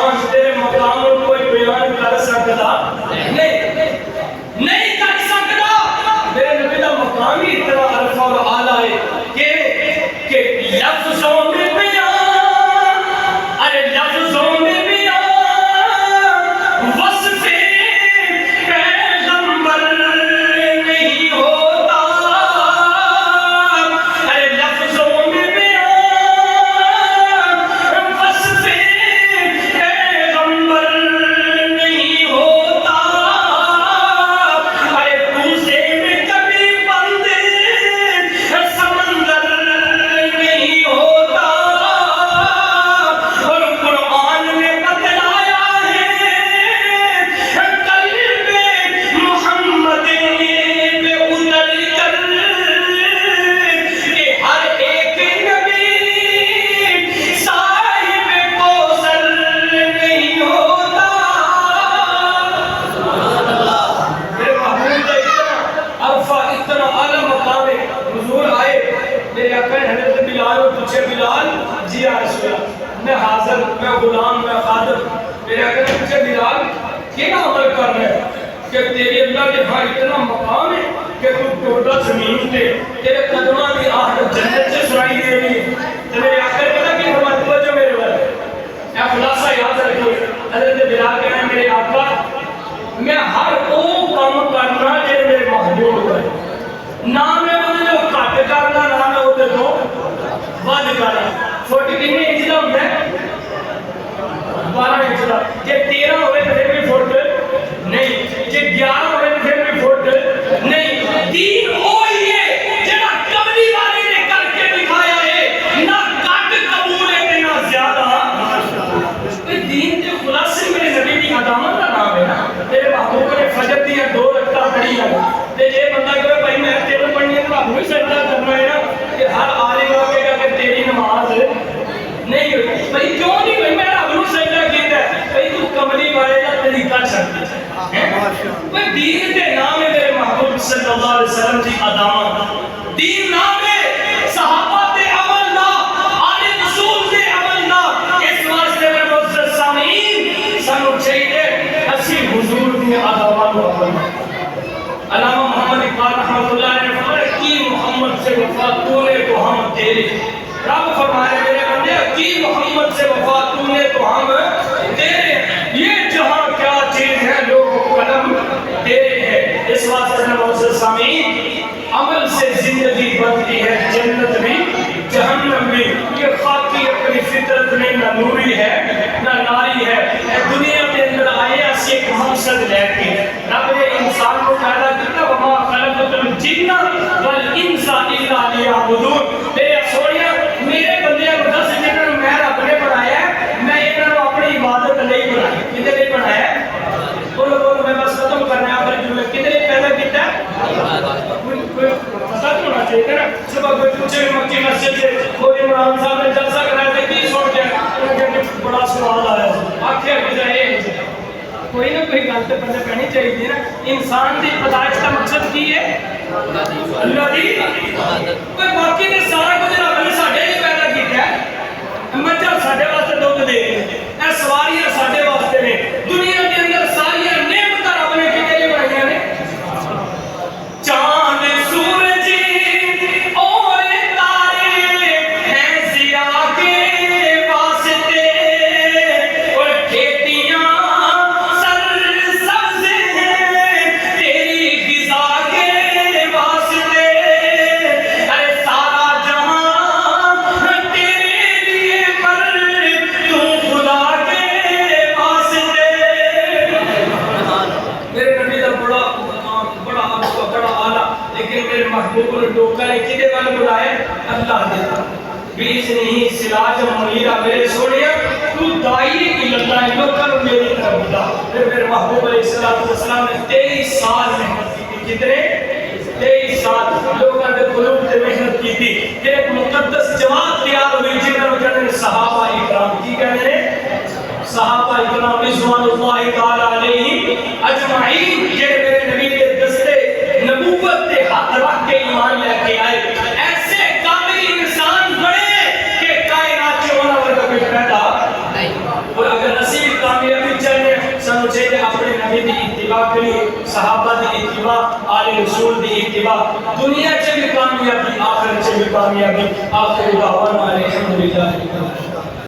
شان تیرے مقام کوئی بیان کر سکتا نہیں کر سکتا. میرے نبی کا مقام ہی اتنا عرفہ اور اعلیٰ ہے کہ لفظوں میں بیان، ارے لفظوں میں بیان وصف پیغمبر نہیں ہوتا. ارے لفظوں میں بیان وصف پیغمبر نہیں ہوتا. ارے پوزے میں کبھی بند سمندر نہیں ہوتا. اور قرآن نے بتلایا ہے قلب محمد پہ اتر کر کہ ہر ایک نبی صاحب کوثر نہیں ہوتا. میرے محبوب کا اتنا عرفہ اتنا اعلیٰ مقام ہے. حضور آئے میرے آقا نے حضرت بلال کو پوچھے بلال جی یا رسول اللہ میں حاضر میں غلام میں خادم. میرے آقا نے پوچھے بلال کیا عمل کر رہے ہیں کہ تیری اللہ کے ہاں اتنا مقام ہے کہ تو ٹوٹا زمین پہ تیرے قدمہ کی آہٹ جنت سے سنائی دے رہی ہے. تو میرے آقا نے کہا کہ فرمایا توجہ میرے والے اے خلاصہ یاد رکھو. حضرت بلال کہہ رہے ہیں میرے آقا میں ہر وہ کام کرنا جو میرے محبوب ہوئے نہ میں وہ جو کٹ کرنا نہ میں وہ تو ود کرنا. فٹ کتنے انچ کا ہوتا ہے 12 انچ کا. جی 13 ہوئے تو پھر بھی فٹ نہیں, جی 11 ہوئے تو پھر بھی فٹ نہیں. دین وہی ہے جہاں کملی والے نے کر کے دکھایا ہے, نہ کٹ قبول ہے نہ زیادہ. دین کے خلاصے میرے نبی کی عدامت کا نام ہے نا. تیرے محبوب نے فجر دیا 2 رکعت پڑھی ہے تے یہ بندہ کہے بھائی میں تیرے پڑھنی ہے تو آپ بھی سجدہ کرنا ہے نا کہ ہر عالم آ کے کہا کہ تیری نماز نہیں ہوئی. بھائی کیوں نہیں ہوئی؟ میں رب نو سجدہ کیتا ہے. بھائی تو کملی والے کا طریقہ چھڈ دے. بھائی دین دے نام ہے میرے محبوب صلی اللہ علیہ وسلم کی عدامت. دین نام ہے صحابہ دے عمل نہ آل رسول دے عمل نہ. اس واسطے میں معزز سامعین سانو چاہیے اسی حضور دی عدامت کو اپنا. علامہ محمد اقبال رحمۃ اللہ علیہ نے فرمایا کی محمد سے وفا تو نے تو ہم تیرے. رب فرمائے میرے بندے کی محمد سے وفا تو نے تو ہم تیرے. یہ جہاں کیا چیز ہے لوگ قلم تیرے ہے. اس واسطے میں معزز سامعین عمل سے زندگی بنتی ہے جنت بھی جہنم بھی. یہ خاکی اپنی فطرت میں نہ نوری ہے نہ ناری ہے. دنیا کے اندر آئے اسی ایک مقصد لے کے. رب نے انسان کو پیدا کیا وما خلقت الجن والانس الا لیعبدون. میرے سونیا میرے بندے کو دس جنہوں میں رب نے بنایا ہے میں انہوں نے اپنی عبادت نہیں بنائی. کدھر نہیں بنایا ہے؟ بولو بولو میں بس ختم کرنا ہے آخری جملے. کدھر پیدا کیا ہے؟ کوئی پتہ تو ہونا چاہیے نا. صبح کوئی پوچھے مکی مسجد سے کوئی عمران صاحب نے جلسہ کرایا تھا کی سوچ ہے بڑا سوال آیا آخر گزرے کوئی نہ کوئی گل تو پہلے پہنی چاہیے نا. انسان کی پیدائش کا مقصد کی ہے اللہ دی کوئی باقی نے سارا کچھ رب نے ساڈے لیے پیدا کیا ہے. مجھا ساڈے واسطے دودھ دے اے سواریاں ساڈے واسطے نے. دنیا کے اندر ساری نعمت رب نے کتے لیے بنائی نے. چاند سورج اور تارے ہیں ضیا کے واسطے اور کھیتیاں محبوب نے ٹوکا نے کدے وال بلائے اللہ دے بیچ نہیں سلاج منیرہ. میرے سونیا تو دائی کی اللہ ہے لوکاں میری طرف بلا. پھر میرے محبوب علیہ السلام نے 23 سال محنت کی تھی. کتنے 23 سال لوگوں نے قلوب سے محنت کی تھی. پھر ایک مقدس جماعت تیار ہوئی جنہوں نے کہتے ہیں صحابہ اکرام. کی کہتے ہیں صحابہ اکرام رضوان اللہ تعالی علیہم اجمعین. یہ میرے نبی کے دستے نبوت کے ہاتھ رکھ کے ایمان لے کے آئے. ایسے کامل انسان بڑے کہ کائنات سے ہونا ورگا کوئی پیدا نہیں. اور اگر نصیب نبی دی اتباع کریے، صحابہ دی اتباع، آل رسول دی اتباع، دنیا چ بھی کامیابی، آخرت چ بھی کامیابی. آخر دعوانا الحمدللہ.